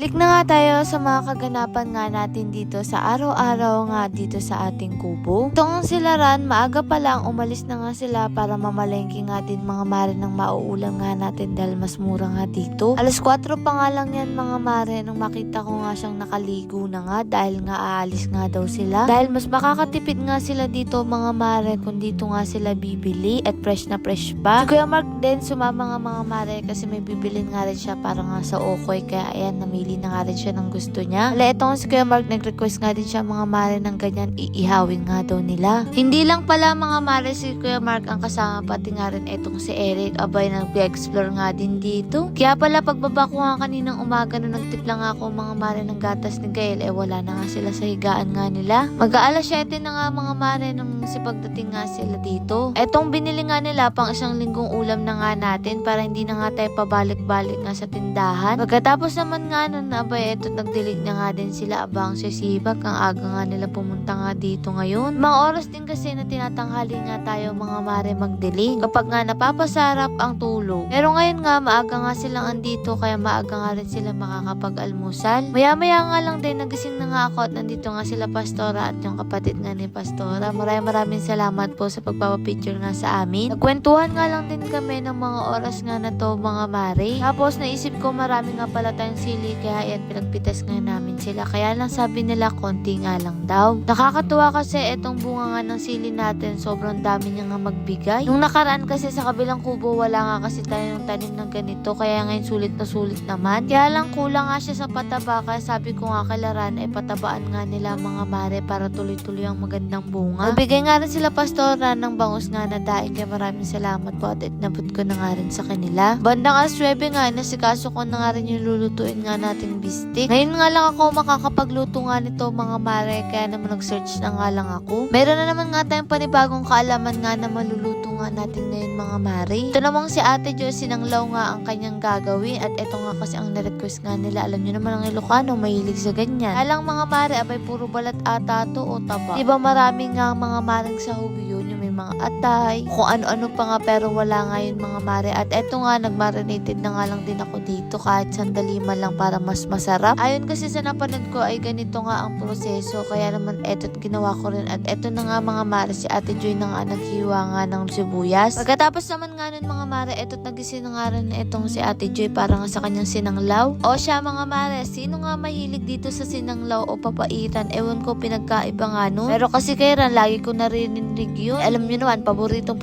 Balik na nga tayo sa mga kaganapan nga natin dito sa araw-araw nga dito sa ating kubo. Ito nga sila Ran, maaga pa lang umalis na nga sila para mamalengke nga din mga mare ng mauulam nga natin dahil mas mura nga dito. Alas 4 pa nga lang yan mga mare nung makita ko nga siyang nakaligo na nga dahil nga aalis nga daw sila. Dahil mas makakatipid nga sila dito mga mare kung dito nga sila bibili at fresh na fresh pa. Si Kuya Mark din sumama nga mga mare kasi may bibilin nga rin siya para nga sa Okoy kaya ayan namili na nga rin siya ng gusto niya. Wala ito nga si Kuya Mark nag-request nga din siya mga mare ng ganyan iihawin nga daw nila. Hindi lang pala mga mare si Kuya Mark ang kasama pati nga rin itong si Eric abay nag-explore nga din dito. Kaya pala pagbaba ko nga kaninang umaga na nagtipla nga ako mga mare ng gatas ni Gael wala na nga sila sa higaan nga nila. Mag-aalas 7 na nga mga mare nung si pagdating nga sila dito. Etong binili nga nila pang isang linggong ulam na nga natin para hindi na nga tayo pabalik-balik nga sa tindahan. Pagkatapos naman nga nun abay eto nagdilig na nga din sila abang sisibak ang aga nga nila pumunta nga dito ngayon. Mga oras din kasi na tinatanghali nga tayo mga mare magdilig kapag nga napapasarap ang tulog. Pero ngayon nga maaga nga silang andito kaya maaga nga rin sila makakapag-almusal. Maya-maya nga lang din nagising na nga ako at nandito nga sila Pastora at yung kapatid nga ni Pastora. Maraming salamat po sa pagpapapicture nga sa amin. Nagkwentuhan nga lang din kami ng mga oras nga na to mga mare. Tapos naisip ko marami nga pala tayong sili kaya yan pinagpitas nga namin sila. Kaya lang sabi nila konti nga lang daw. Nakakatuwa kasi etong bunga nga ng sili natin sobrang dami niya nga magbigay. Nung nakaraan kasi sa kabilang kubo wala nga kasi tayong tanim ng ganito kaya ngayon sulit na sulit naman. Kaya lang kulang nga siya sa pataba kaya sabi ko nga kailaran patabaan nga nila mga mare para tuloy-tuloy ang magandang bunga. Nabigay nga rin sila Pastora ng bangus nga na daing kaya maraming salamat po at itnabot ko na nga rin sa kanila. Bandang alas 9 nga nasikaso ko na nga rin yung lulutuin nga nating bistik. Ngayon nga lang ako makakapagluto nga nito mga mare kaya naman nag-search na nga lang ako. Meron na naman nga tayong panibagong kaalaman nga na maluluto nga natin ngayon mga mare. Ito namang si Ate Jo sinanglaw nga ang kanyang gagawin at ito nga kasi ang na-request nga nila. Alam nyo naman ang Ilocano mahilig sa ganyan. Alang mga mare abay puro balat ata to o taba. Diba marami nga mga maring sahog yun yung may mga atay kung ano-ano pa nga pero wala nga yun mga mare at eto nga nagmarinated na nga lang din ako dito kahit sandali man lang para mas masarap. Ayon kasi sa napanood ko ay ganito nga ang proseso kaya naman eto't ginawa ko rin at eto na nga mga mare si Ate Joy na nga naghiwa nga ng sibuyas. Pagkatapos naman nga nun mga mare eto't nagising na nga rin etong si Ate Joy para nga sa kanyang sinanglaw. O siya mga mare sino nga mahilig dito sa sinanglaw o papaitan ewan ko pinagkaiba nga nun. Pero kasi kay Ran lagi ko narinig yun. Alam nyo naman paborito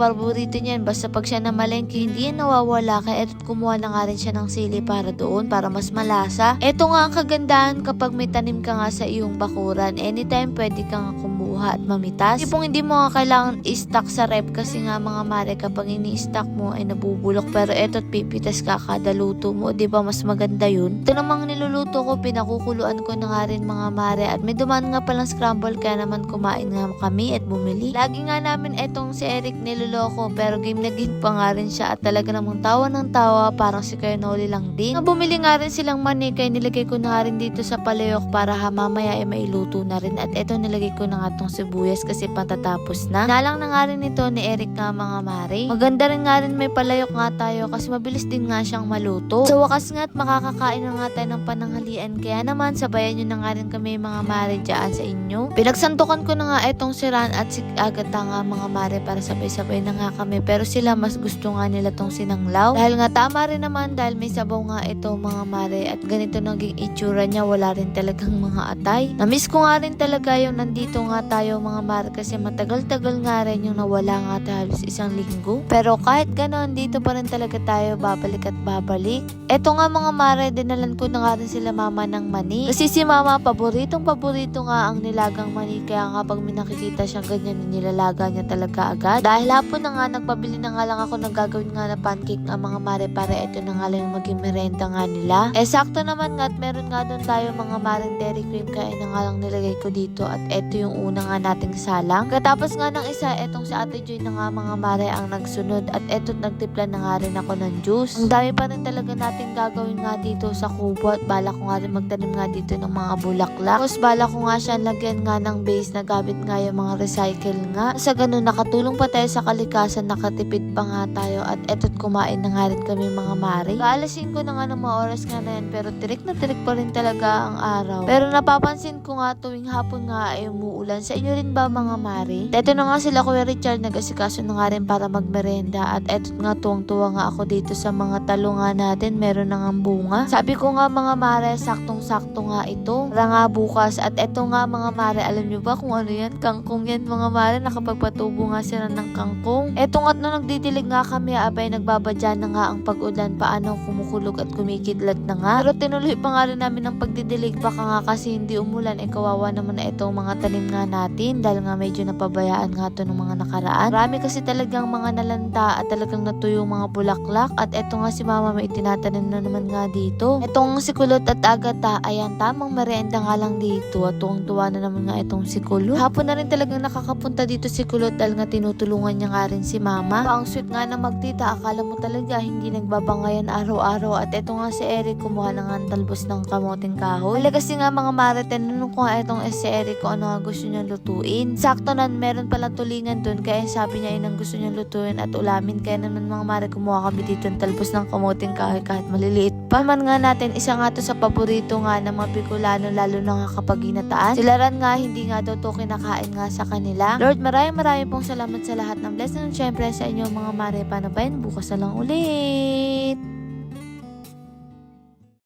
niyan basta pag siya na malengke hindi yan nawawala kaya eto't kumuha na nga rin siya ng sili para doon para mas malasa. Eto nga ang kagandahan kapag may tanim ka nga sa iyong bakuran anytime pwede kang kumuha at mamitas. Tipong hindi mo nga kailangan i-stock sa rep kasi nga mga mare kapag ini-stock mo ay nabubulok pero eto't pipitas ka kada luto mo diba mas maganda yun. Ito namang niluluto ko pinakukuluan ko na nga rin mga mare at may dumaan nga palang scramble kaya naman kumain nga kami at bumili. Lagi nga namin etong si Eric niloloko pero game na game pa nga rin siya at talaga namang tawa ng tawa parang si Kuya Noli lang din. Bumili nga rin silang mani kaya nilagay ko na nga rin dito sa palayok para mamaya ay mailuto na rin at eto nilagay ko na nga tong sibuyas kasi patatapos na. Nalang na nga rin ito ni Eric nga mga mare. Maganda rin nga rin may palayok nga tayo kasi mabilis din nga siyang maluto. Sa wakas nga at makakakain na nga tayo ng pananghalian kaya naman sabayan nyo na nga rin kami mga mare dyan sa inyo. Pinagsantukan ko na nga etong si Ran at si Agatha nga mga mare para sabay-sabay na nga kami pero sila mas gusto nga nila tong sinanglaw dahil nga tama rin naman dahil may sabaw nga ito mga mare at ganito naging itsura niya wala rin talagang mga atay. Namiss ko nga rin talaga yung nandito nga tayo mga mare kasi matagal-tagal nga rin yung nawala nga tayo halos isang linggo pero kahit ganon dito pa rin talaga tayo babalik at babalik. Eto nga mga mare dinalan ko na nga rin sila mama ng mani kasi si mama paboritong nga ang nilagang mani kaya nga pag may nakikita siyang ganyan nilalaga niya talaga agad. Dahil hapon na nga nagpabili na nga lang ako ng gagawin nga na pancake ng mga mare para ito na nga lang maging merenda nga nila. Sakto naman nga at meron nga doon tayo mga maring dairy cream kaya na nga lang nilagay ko dito at ito yung una nga nating salang. Katapos nga ng isa etong si Ate Joy na nga mga mare ang nagsunod at eto't nagtipla na nga rin ako ng juice. Ang dami pa rin talaga nating gagawin nga dito sa kubo at bala ko nga rin magtanim nga dito ng mga bulaklak. Tapos bala ko nga siya lagyan nga ng base na gamit nga yung mga recycle nga. Sa ganun nakatulong pa tayo sa kalikasan, nakatipid pa nga tayo at eto't kumain na nga rin kami mga mare. Kaalasin ko na nga ng mga oras nga na yan pero tirik na tirik pa rin talaga ang araw. Pero napapansin ko nga tuwing hapon nga ay umuulan. Sa inyo rin ba mga mare? Eto na nga sila Kuya Richard, nag-asikaso na nga rin para magmerenda at eto nga tuwang-tuwa nga ako dito sa mga talungan natin, meron na nga bunga. Sabi ko nga mga mare, saktong-sakto nga ito para nga bukas. At eto nga mga mare, alam nyo ba kung ano yan? Kangkong yan mga mare, nakapagpatubo nga sila ng kangkong. Eto nga nung nagdidilig nga kami, abay nagbabadya na nga ang pag-ulan, paano kumukulog at kumikidlat na nga. Pero tinuloy pa nga rin namin ang pagdidilig, baka nga kasi hindi umulan, kawawa naman na itong mga tanim nga natin dahil nga medyo napabayaan nga to ng mga nakaraan. Marami kasi talagang mga nalanta at talagang natuyong mga bulaklak at eto nga si mama may itinatanim na naman nga dito. Etong si Kulot at Agata, ayan tamang merienda nga lang dito at tuwang-tuwa na naman nga itong si Kulot. Hapon na rin talagang nakakapunta dito si Kulot dahil nga tinutulungan niya nga rin si mama. Ang sweet nga na magtita, akala mo talaga hindi nagbabangayan araw-araw. At eto nga si Eric, kumuha na nga ang talbos ng kamoting kahoy. Wala kasi nga mga mare, tinanong ko nga itong si Eric kung ano nga gusto niyang lutuin. Sakto na meron palang tulingan dun kaya sabi niya yun ang gusto niyang lutuin at ulamin. Kaya naman mga mare, kumuha kami dito ng talbos ng kamoting kahoy kahit maliliit pa. Man nga natin, isa nga to sa paborito nga ng mga Bicolano, lalo na nga kapag ginataan. Sila ran nga hindi nga daw to kinakain nga sa kanila. Lord, maraming pong salamat sa lahat ng blessing. Syempre sa inyo mga mare, paano ba yun? Bukas na lang ulit.